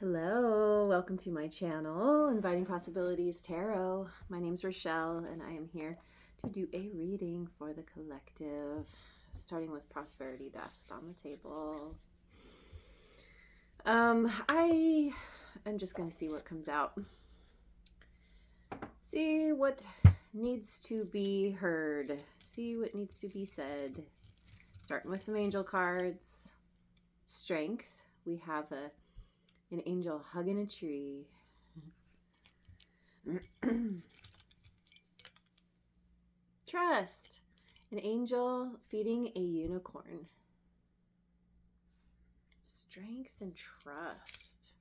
Hello, welcome to my channel, Inviting Possibilities Tarot. My name's Rochelle, and I am here to do a reading for the collective, starting with Prosperity Dust on the table. I am just going to see what comes out. See what needs to be heard. See what needs to be said. Starting with some angel cards. Strength. We have an angel hugging a tree. Trust. An angel feeding a unicorn. Strength and trust.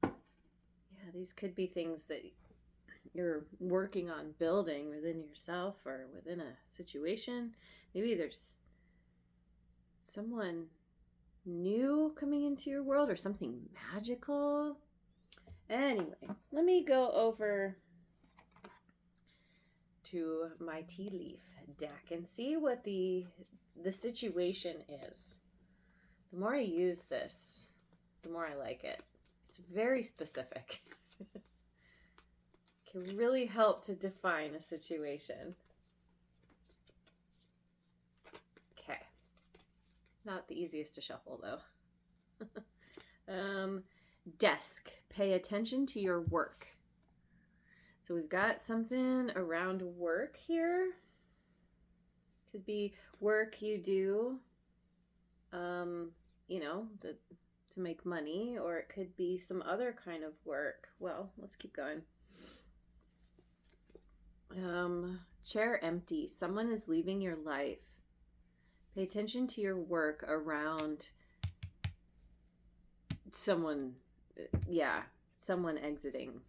Yeah, these could be things that you're working on building within yourself or within a situation. Maybe there's someone new coming into your world or something magical. Anyway, let me go over to my tea leaf deck and see what the situation is. The more I use this, the more I like it. It's very specific. Can really help to define a situation. Okay. Not the easiest to shuffle though. Desk. Pay attention to your work. So we've got something around work here. Could be work you do, to make money, or it could be some other kind of work. Well, let's keep going. Chair empty. Someone is leaving your life. Pay attention to your work around someone, someone exiting.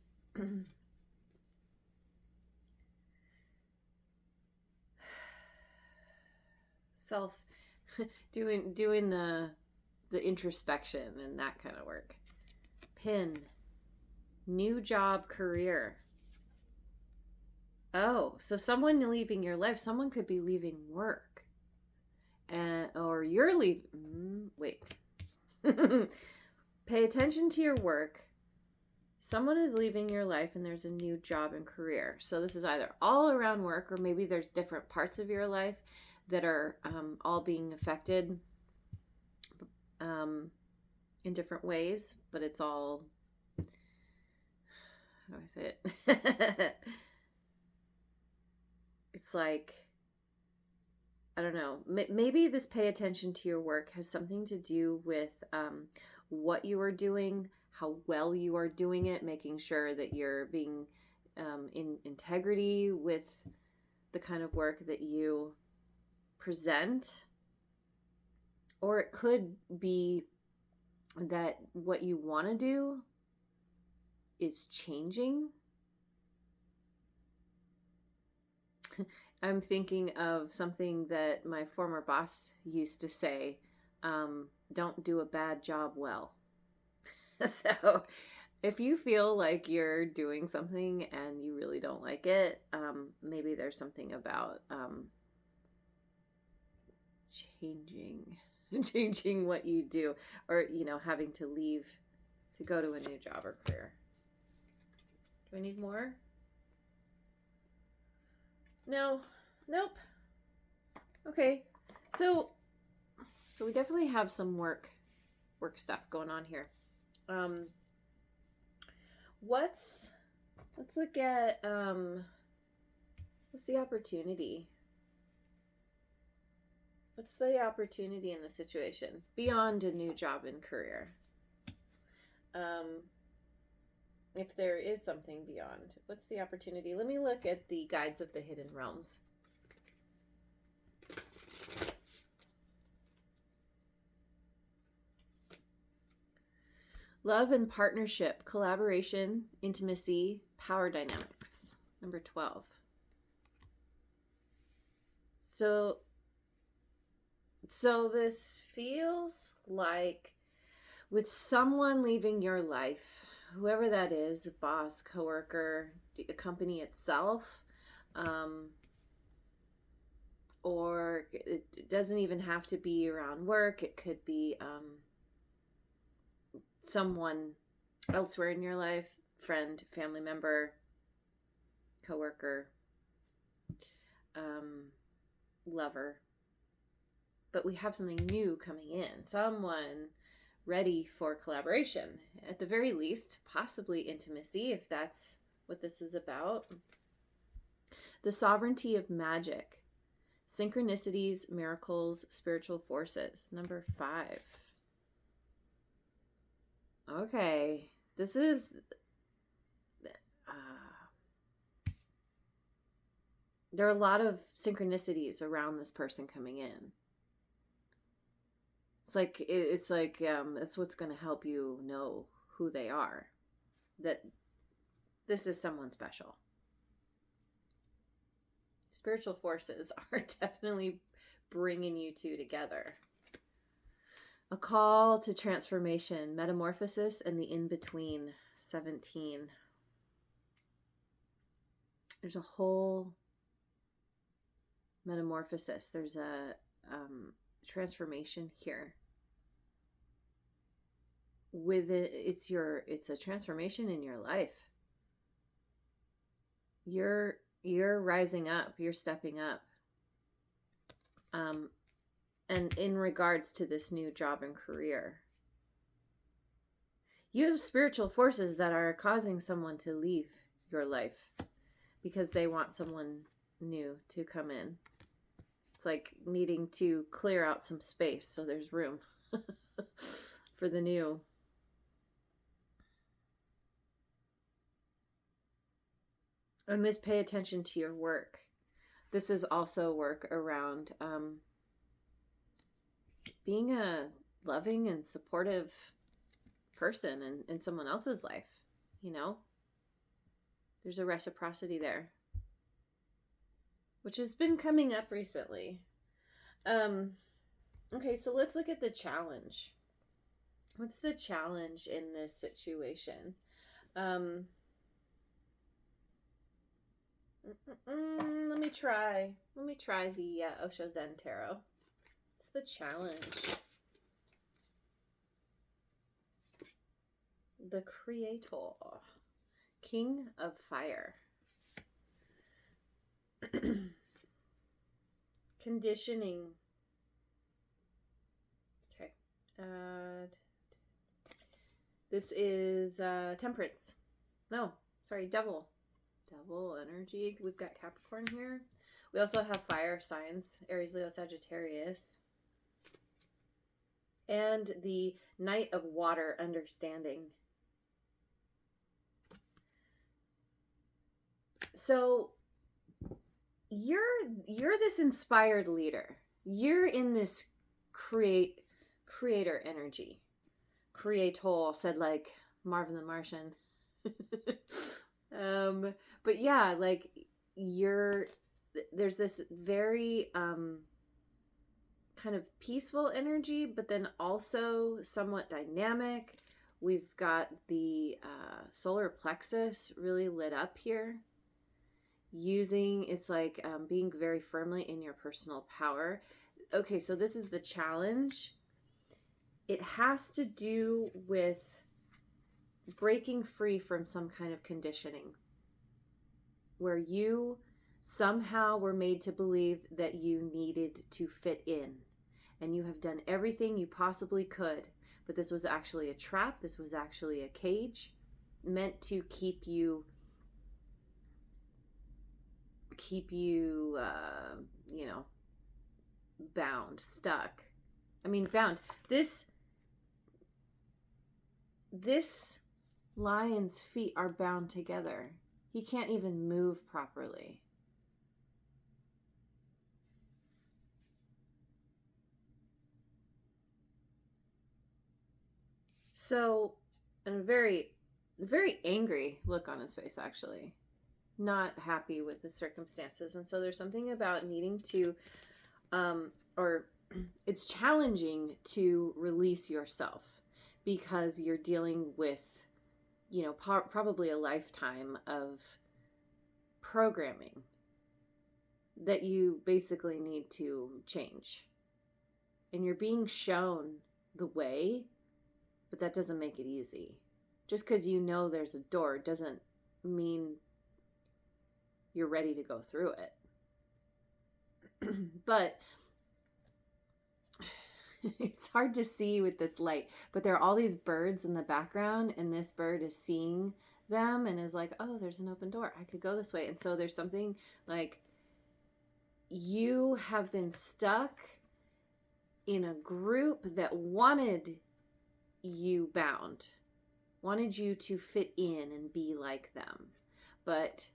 Doing the introspection and that kind of work. Pin. New job, career. Oh, so someone leaving your life, someone could be leaving work. Or you're leaving. Wait. Pay attention to your work. Someone is leaving your life and there's a new job and career. So this is either all around work, or maybe there's different parts of your life that are all being affected in different ways, but it's all, how do I say it? It's like, I don't know, maybe this pay attention to your work has something to do with what you are doing, how well you are doing it, making sure that you're being in integrity with the kind of work that you present. Or it could be that what you want to do is changing. I'm thinking of something that my former boss used to say, don't do a bad job well. So if you feel like you're doing something and you really don't like it, maybe there's something about changing what you do, or having to leave to go to a new job or career. Do I need more? No. Nope. Okay. So we definitely have some work stuff going on here. Let's look at what's the opportunity? What's the opportunity in the situation beyond a new job and career? If there is something beyond, what's the opportunity? Let me look at the guides of the hidden realms. Love and partnership, collaboration, intimacy, power dynamics. Number 12. So this feels like with someone leaving your life, whoever that is, a boss, coworker, the company itself, or it doesn't even have to be around work. It could be someone elsewhere in your life, friend, family member, coworker, lover. But we have something new coming in, someone ready for collaboration. At the very least, possibly intimacy, if that's what this is about. The sovereignty of magic, synchronicities, miracles, spiritual forces. Number 5. Okay, this is there are a lot of synchronicities around this person coming in. It's like that's what's going to help you know who they are, that this is someone special. Spiritual forces are definitely bringing you two together. A call to transformation, metamorphosis, and the in-between. 17. There's a whole metamorphosis. There's a transformation here. With it, it's a transformation in your life. You're rising up. You're stepping up. And in regards to this new job and career, you have spiritual forces that are causing someone to leave your life because they want someone new to come in. It's like needing to clear out some space so there's room for the new. And this, pay attention to your work. This is also work around being a loving and supportive person in someone else's life. You know, there's a reciprocity there, which has been coming up recently. Okay, so let's look at the challenge. What's the challenge in this situation? Let me try the Osho Zen Tarot. It's the challenge. The Creator. King of Fire. Conditioning. Okay. This is Temperance. No, sorry, Devil. Devil energy. We've got Capricorn here. We also have fire signs, Aries, Leo, Sagittarius. And the Knight of Water, Understanding. So you're this inspired leader. You're in this creator energy. Creator, said like Marvin the Martian. But yeah, like there's this very kind of peaceful energy, but then also somewhat dynamic. We've got the solar plexus really lit up here. It's like being very firmly in your personal power. Okay, so this is the challenge. It has to do with breaking free from some kind of conditioning where you somehow were made to believe that you needed to fit in, and you have done everything you possibly could, but this was actually a trap. This was actually a cage meant to keep you bound, stuck. I mean, bound. This lion's feet are bound together. He can't even move properly. So, and a very, very angry look on his face, actually. Not happy with the circumstances. And so there's something about needing to, or it's challenging to release yourself because you're dealing with, probably a lifetime of programming that you basically need to change. And you're being shown the way, but that doesn't make it easy. Just because you know there's a door doesn't mean you're ready to go through it. But it's hard to see with this light. But there are all these birds in the background, and this bird is seeing them and is like, oh, there's an open door. I could go this way. And so there's something like you have been stuck in a group that wanted you bound, wanted you to fit in and be like them. But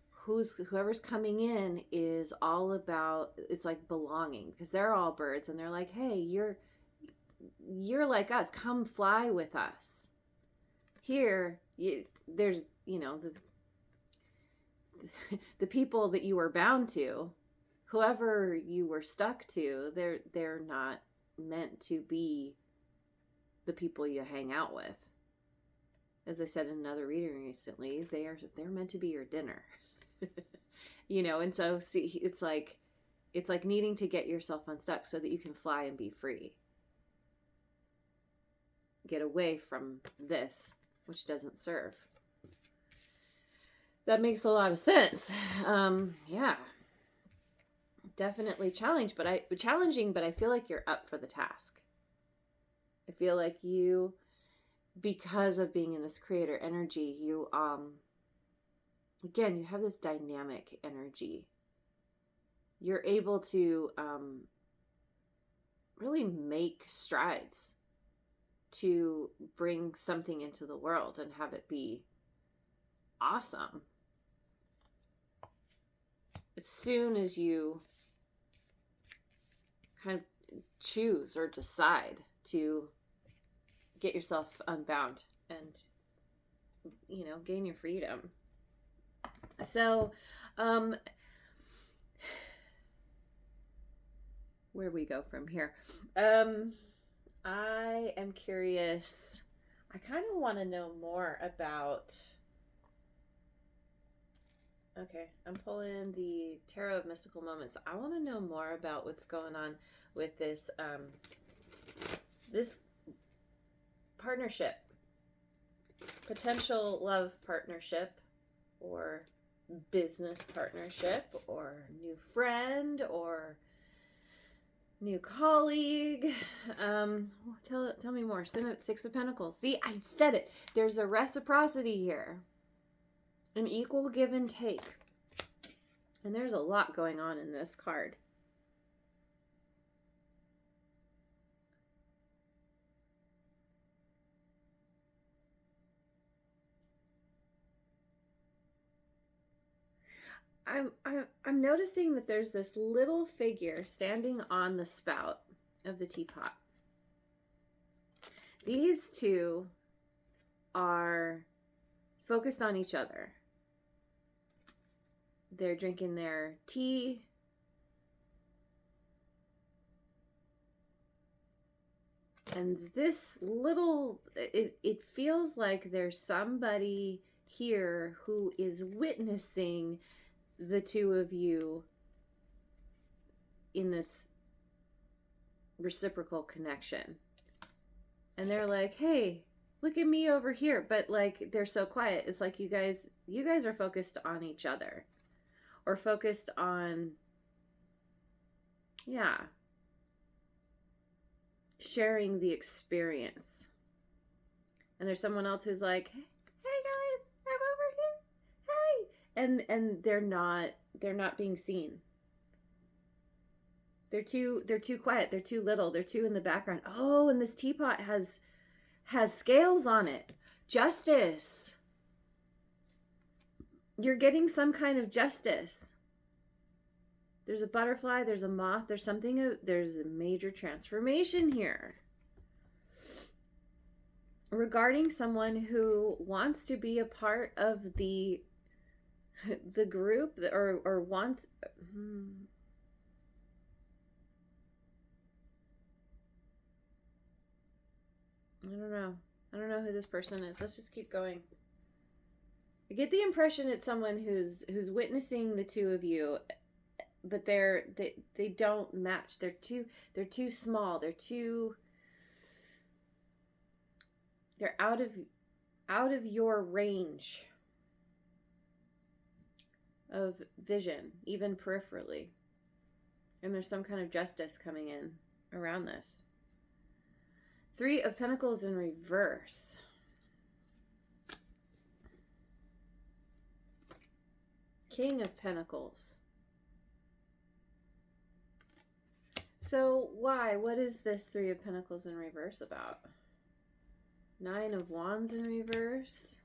whoever's coming in is all about, it's like belonging, because they're all birds and they're like, hey, you're like us, come fly with us. Here, there's, you know, the people that you were bound to, whoever you were stuck to, they're not meant to be the people you hang out with. As I said in another reading recently, they're meant to be your dinner. You know, and so see, it's like needing to get yourself unstuck so that you can fly and be free. Get away from this, which doesn't serve. That makes a lot of sense. Yeah. Definitely challenging, but I feel like you're up for the task. I feel like you, because of being in this creator energy, you again, you have this dynamic energy. You're able to really make strides to bring something into the world and have it be awesome. As soon as you kind of choose or decide to get yourself unbound and, you know, gain your freedom. So, where do we go from here? I am curious. I kind of want to know more about. Okay, I'm pulling the Tarot of Mystical Moments. I want to know more about what's going on with this this partnership, potential love partnership, or business partnership, or new friend, or new colleague. Tell me more. Six of Pentacles. See, I said it. There's a reciprocity here. An equal give and take. And there's a lot going on in this card. I'm noticing that there's this little figure standing on the spout of the teapot. These two are focused on each other. They're drinking their tea. And this little, it feels like there's somebody here who is witnessing the two of you in this reciprocal connection. And they're like, hey, look at me over here. But like, they're so quiet. It's like you guys are focused on each other, or focused on, yeah, sharing the experience. And there's someone else who's like, hey guys, I'm over here. Hey. And they're not being seen. They're too quiet. They're too little. They're too in the background. Oh, and this teapot has scales on it. Justice. You're getting some kind of justice. There's a butterfly, there's a moth, there's a major transformation here. Regarding someone who wants to be a part of the group, or wants, I don't know who this person is. Let's just keep going. I get the impression it's someone who's witnessing the two of you, but they don't match. They're too small. They're out of out of your range of vision, even peripherally. And there's some kind of justice coming in around this. 3 of Pentacles in reverse. King of Pentacles. So why? What is this 3 of Pentacles in reverse about? 9 of Wands in reverse.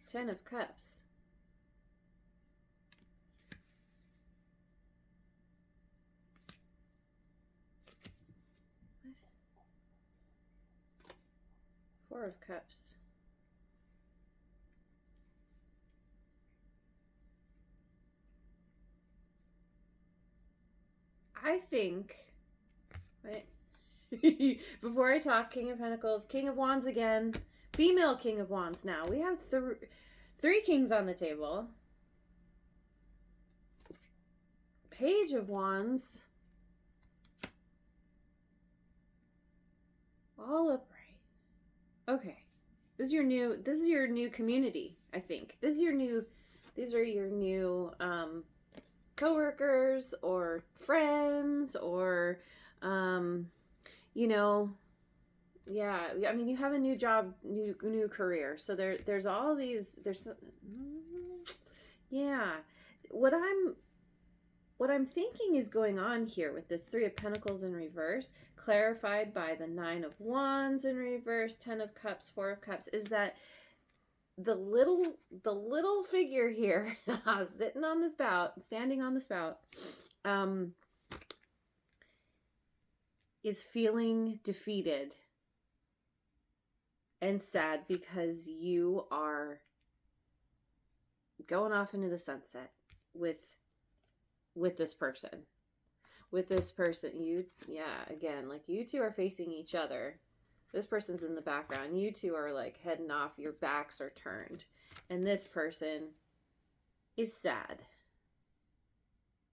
10 of Cups. What? 4 of Cups. I think, right? Before I talk, King of Pentacles, King of Wands again, female King of Wands now. We have 3 kings on the table. Page of Wands. All upright. Okay. This is your new community, I think. These are your new coworkers or friends or you know, yeah, I mean, you have a new job, new career. So there's all these, yeah. What I'm thinking is going on here with this 3 of Pentacles in reverse, clarified by the 9 of Wands in reverse, 10 of Cups, 4 of Cups, is that the little figure here sitting on the spout, standing on the spout, is feeling defeated and sad because you are going off into the sunset with this person. Again, like you two are facing each other. This person's in the background. You two are like heading off. Your backs are turned. And this person is sad.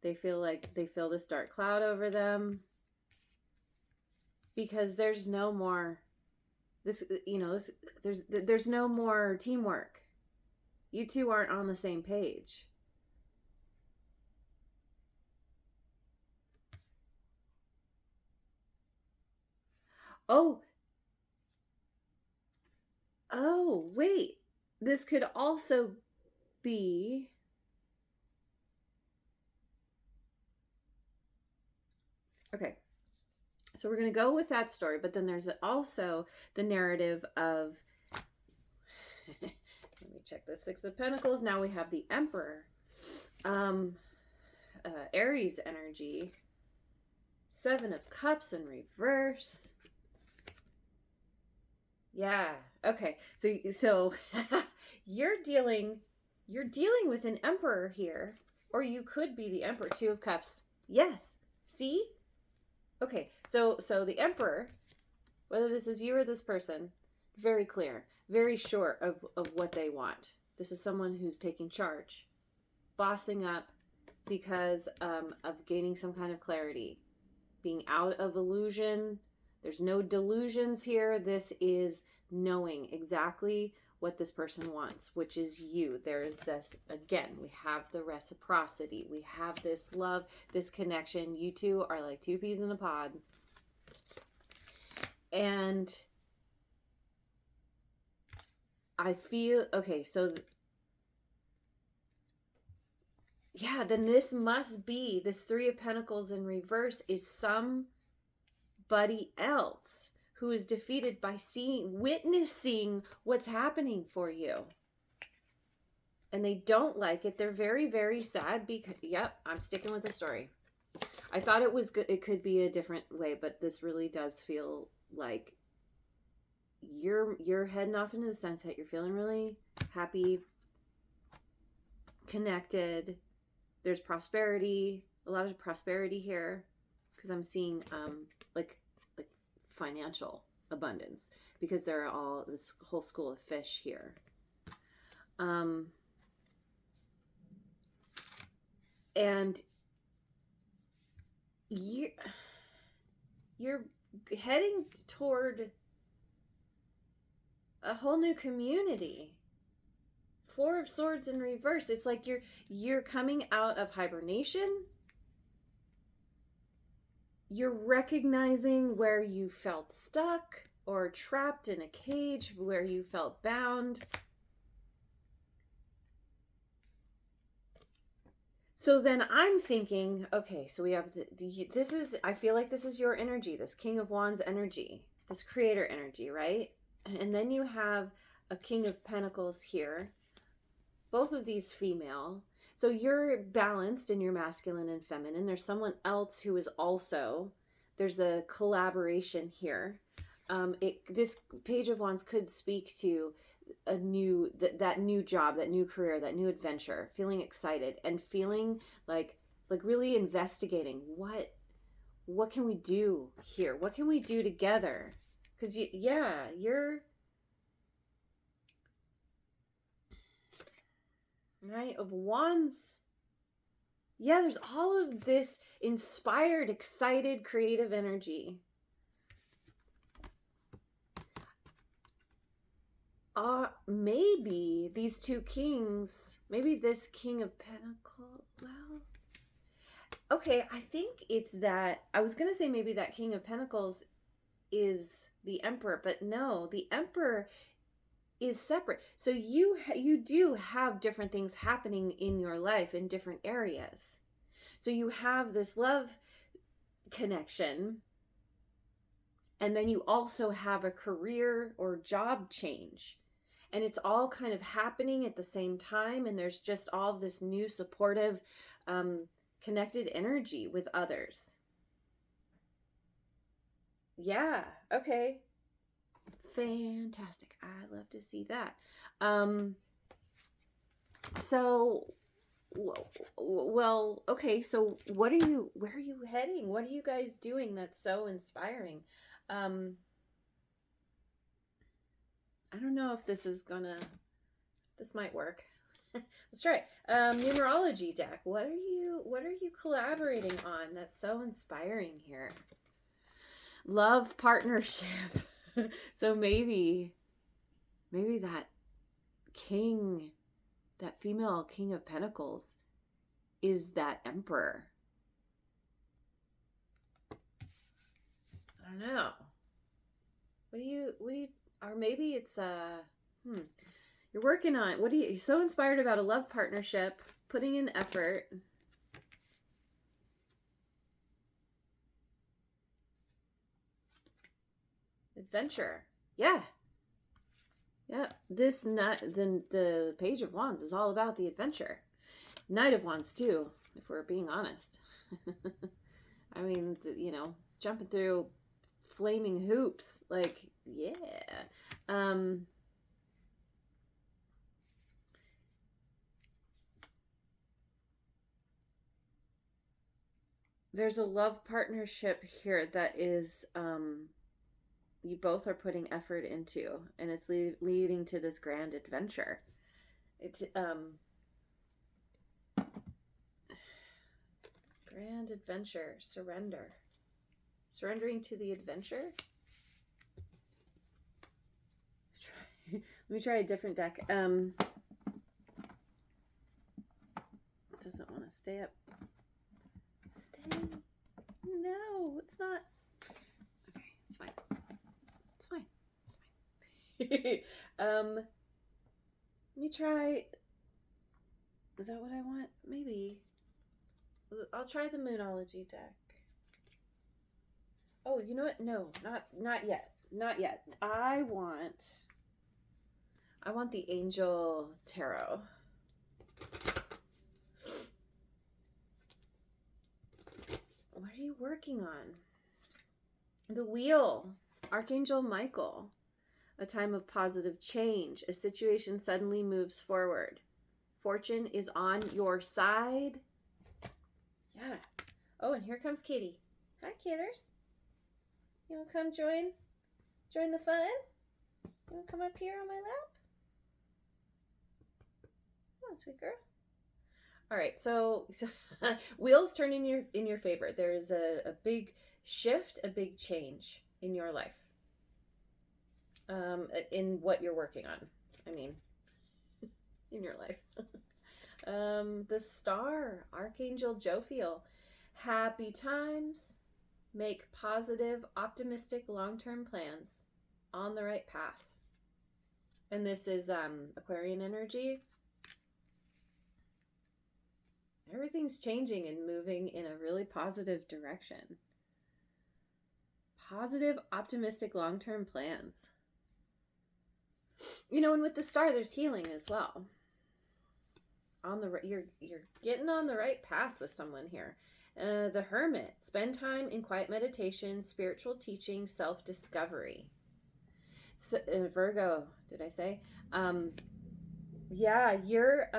They feel this dark cloud over them. Because there's no more, there's no more teamwork. You two aren't on the same page. Oh, wait. This could also be... Okay. So we're going to go with that story, but then there's also the narrative of... Let me check the 6 of Pentacles. Now we have the Emperor. Aries energy. 7 of Cups in reverse. Yeah. Okay. So you're dealing with an Emperor here, or you could be the Emperor. 2 of Cups. Yes. See? Okay. So the Emperor, whether this is you or this person, very clear, very sure of what they want. This is someone who's taking charge, bossing up because of gaining some kind of clarity, being out of illusion. There's no delusions here. This is knowing exactly what this person wants, which is you. There's this, again, we have the reciprocity. We have this love, this connection. You two are like 2 peas in a pod. And I feel, okay, so yeah, then this must be, this 3 of Pentacles in reverse is somebody else who is defeated by witnessing what's happening for you. And they don't like it. They're very, very sad because, yep, I'm sticking with the story. I thought it was good. It could be a different way, but this really does feel like you're heading off into the sunset. You're feeling really happy, connected. There's prosperity, a lot of prosperity here, because I'm seeing like financial abundance, because there are all this whole school of fish here. And you're heading toward a whole new community. Four of Swords in reverse. It's like you're coming out of hibernation. You're recognizing where you felt stuck or trapped in a cage, where you felt bound. So then I'm thinking, okay, so we have this is, I feel like this is your energy, this King of Wands energy, this creator energy, right? And then you have a King of Pentacles here, both of these female. So you're balanced in your masculine and feminine. There's someone else who is also, there's a collaboration here. This Page of Wands could speak to a new, that new job, that new career, that new adventure, feeling excited and feeling like really investigating what can we do here? What can we do together? Because you're Knight of Wands. Yeah, there's all of this inspired, excited, creative energy. Maybe these two kings, maybe this King of Pentacles, well, okay, I think it's that, I was going to say maybe that King of Pentacles is the Emperor, but no, the Emperor is separate. So you do have different things happening in your life in different areas. So you have this love connection, and then you also have a career or job change. And it's all kind of happening at the same time. And there's just all this new supportive, connected energy with others. Yeah. Okay. Fantastic. I love to see that. So, well, okay. So where are you heading? What are you guys doing that's so inspiring? I don't know if this might work. Let's try it. Numerology deck. What are you collaborating on that's so inspiring here? Love partnership. So maybe that king, that female King of Pentacles is that Emperor. I don't know. What do you or maybe it's you're working on, you're so inspired about a love partnership, putting in effort. Adventure. Yeah. This the Page of Wands is all about the adventure. Knight of Wands too, if we're being honest. I mean, jumping through flaming hoops, like, yeah. There's a love partnership here that is, you both are putting effort into, and it's leading to this grand adventure. It's, grand adventure, surrendering to the adventure. Let me try a different deck. It doesn't want to stay up. No, it's not. Okay, it's fine. It's fine. Let me try. Is that what I want? Maybe. I'll try the Moonology deck. Oh, you know what? No, not yet. Not yet. I want the Angel Tarot. What are you working on? The Wheel, Archangel Michael. A time of positive change. A situation suddenly moves forward. Fortune is on your side. Yeah. Oh, and here comes Kitty. Hi, kidders. You want to come join the fun? You want to come up here on my lap? Oh, sweet girl. All right, so wheels turn in your favor. There's a big shift, a big change in your life. in what you're working on. I mean, in your life. The star, Archangel Jophiel. Happy times. Make positive, optimistic, long-term plans on the right path. And this is Aquarian energy. Everything's changing and moving in a really positive direction. Positive, optimistic, long-term plans. You know, and with the star, there's healing as well. You're getting on the right path with someone here. The Hermit. Spend time in quiet meditation, spiritual teaching, self-discovery. So, Virgo, did I say? Yeah, you're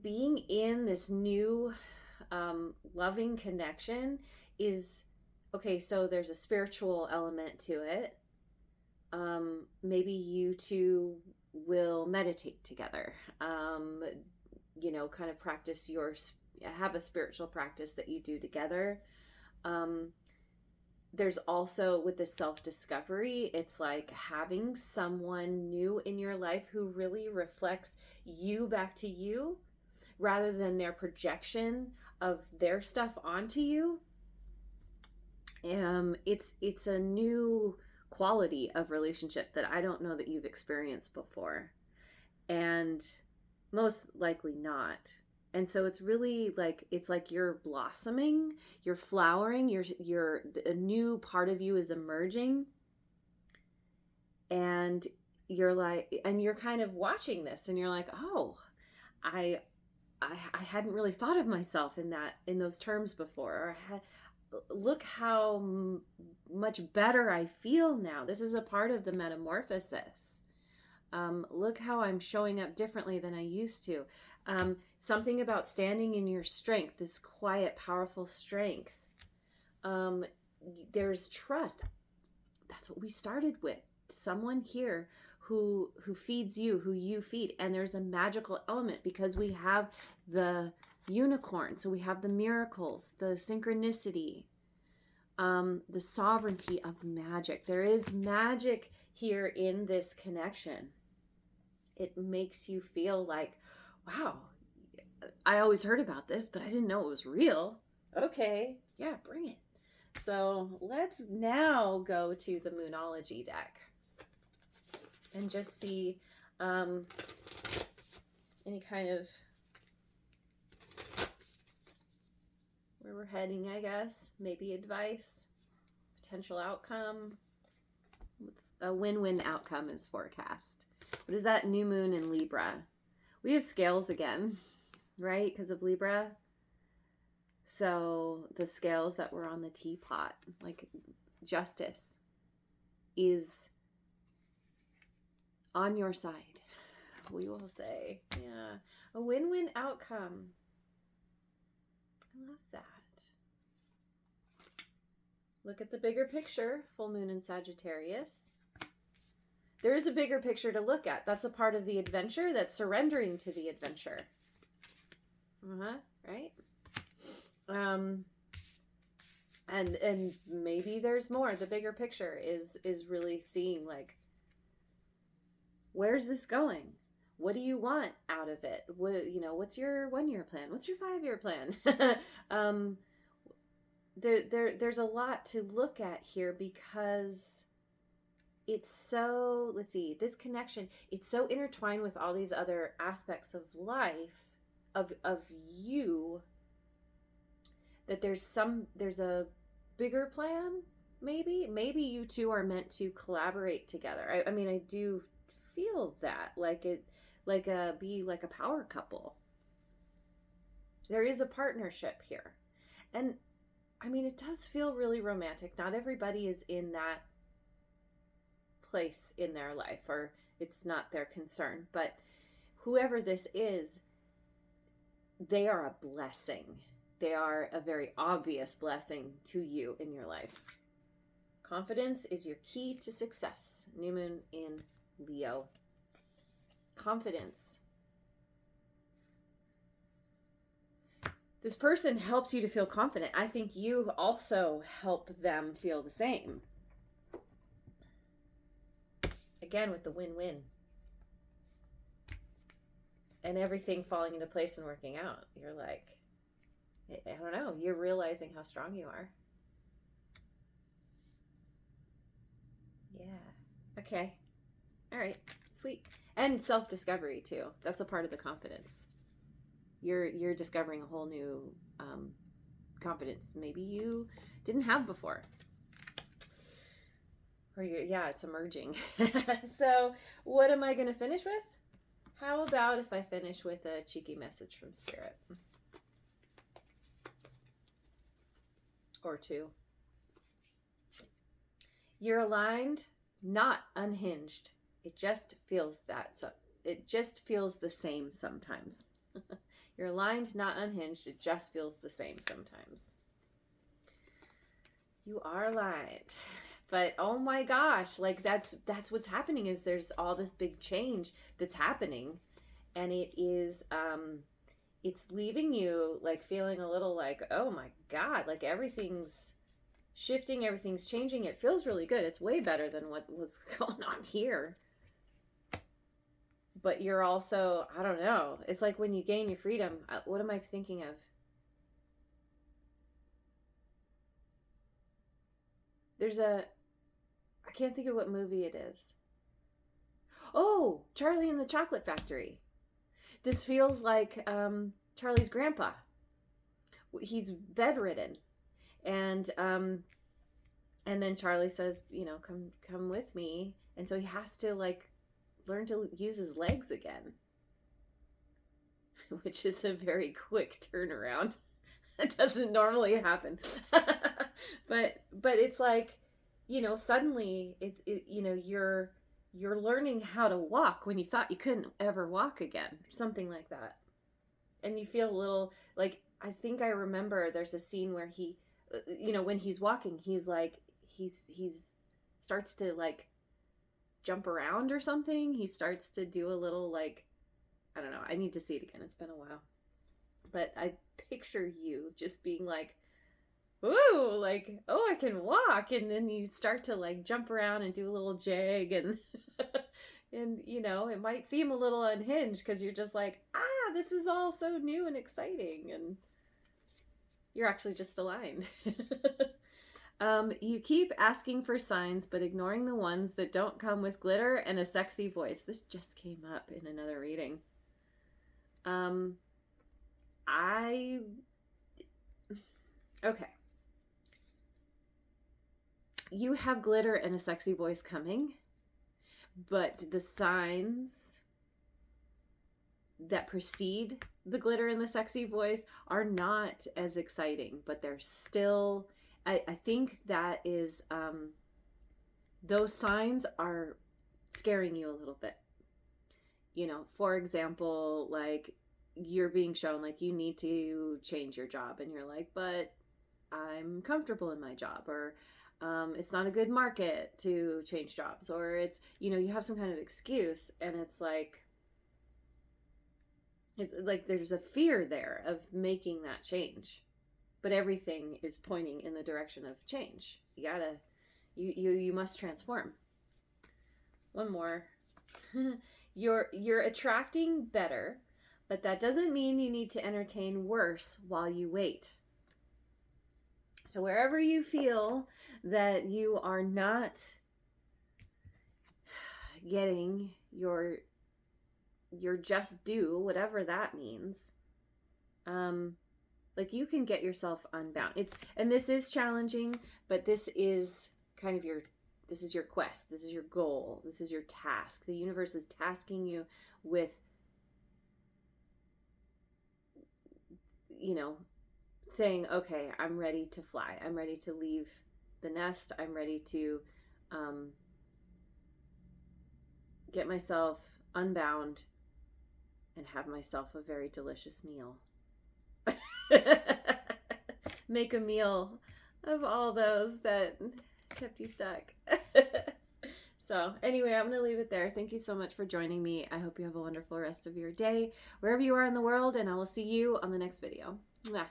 being in this new loving connection is okay. So there's a spiritual element to it. Maybe you two will meditate together. You know, kind of practice have a spiritual practice that you do together. There's also with the self-discovery, it's like having someone new in your life who really reflects you back to you rather than their projection of their stuff onto you. It's a new quality of relationship that I don't know that you've experienced before, and most likely not. And so it's really like, it's like you're blossoming, you're flowering, a new part of you is emerging, and you're like, and you're kind of watching this and you're like, oh, I hadn't really thought of myself in those terms before. Look how much better I feel now. This is a part of the metamorphosis. Look how I'm showing up differently than I used to. Something about standing in your strength, this quiet, powerful strength. There's trust. That's what we started with. Someone here who feeds you, who you feed. And there's a magical element because we have the unicorn. So we have the miracles, the synchronicity, the sovereignty of magic. There is magic here in this connection. It makes you feel like, wow, I always heard about this, but I didn't know it was real. Okay, yeah, bring it. So let's now go to the Moonology deck and just see any kind of where we're heading, I guess. Maybe advice, potential outcome. A win-win outcome is forecast. What is that? New moon in Libra. We have scales again, right? Because of Libra. So the scales that were on the teapot, like justice, is on your side, we will say. Yeah. A win-win outcome. I love that. Look at the bigger picture, full moon in Sagittarius. There is a bigger picture to look at. That's a part of the adventure. That's surrendering to the adventure. Right? And maybe there's more. The bigger picture is really seeing like, where's this going? What do you want out of it? What's your 1-year plan? What's your 5-year plan? There's a lot to look at here because it's so, let's see, this connection, it's so intertwined with all these other aspects of life, of you, that there's a bigger plan. Maybe you two are meant to collaborate together. I mean, I do feel that be like a power couple. There is a partnership here. And I mean, it does feel really romantic. Not everybody is in that place in their life, or it's not their concern, but whoever this is, they are a blessing. They are a very obvious blessing to you in your life. Confidence is your key to success. New moon in Leo. Confidence. This person helps you to feel confident. I think you also help them feel the same. Again, with the win-win. And everything falling into place and working out. You're like, I don't know, you're realizing how strong you are. Yeah. Okay. All right. Sweet. And self-discovery too. That's a part of the confidence. You're discovering a whole new confidence maybe you didn't have before. Or it's emerging. So what am I going to finish with? How about if I finish with a cheeky message from Spirit? Or two. You're aligned, not unhinged. It just feels the same sometimes. You're aligned, not unhinged. It just feels the same sometimes. You are aligned. But oh my gosh, like that's what's happening, is there's all this big change that's happening, and it is it's leaving you like feeling a little like, oh my God, like everything's shifting, everything's changing. It feels really good. It's way better than what was going on here. But you're also, I don't know, it's like when you gain your freedom, what am I thinking of? I can't think of what movie it is. Oh, Charlie and the Chocolate Factory. This feels like Charlie's grandpa. He's bedridden, and then Charlie says, come with me, and so he has to like learn to use his legs again, which is a very quick turnaround. It doesn't normally happen. but it's like, suddenly you're learning how to walk when you thought you couldn't ever walk again, or something like that. And you feel a little like, I think I remember there's a scene where he, when he's walking, he's like, he's starts to like jump around or something. He starts to do a little like, I don't know. I need to see it again. It's been a while. But I picture you just being like, ooh, like, oh, I can walk. And then you start to like jump around and do a little jig, and and it might seem a little unhinged because you're just like, this is all so new and exciting, and you're actually just aligned. You keep asking for signs but ignoring the ones that don't come with glitter and a sexy voice. This just came up in another reading. Okay. You have glitter and a sexy voice coming, but the signs that precede the glitter and the sexy voice are not as exciting, but they're still, I think that is, those signs are scaring you a little bit. For example, like you're being shown like you need to change your job, and you're like, but I'm comfortable in my job, or it's not a good market to change jobs, or it's, you have some kind of excuse, and it's like there's a fear there of making that change, but everything is pointing in the direction of change. You must transform. One more. You're attracting better, but that doesn't mean you need to entertain worse while you wait. So wherever you feel that you are not getting your just due, whatever that means, like you can get yourself unbound. And this is challenging, but this is kind of this is your quest. This is your goal. This is your task. The universe is tasking you with, saying, okay, I'm ready to fly. I'm ready to leave the nest. I'm ready to get myself unbound and have myself a very delicious meal. Make a meal of all those that kept you stuck. So anyway, I'm going to leave it there. Thank you so much for joining me. I hope you have a wonderful rest of your day, wherever you are in the world, and I will see you on the next video. Mwah.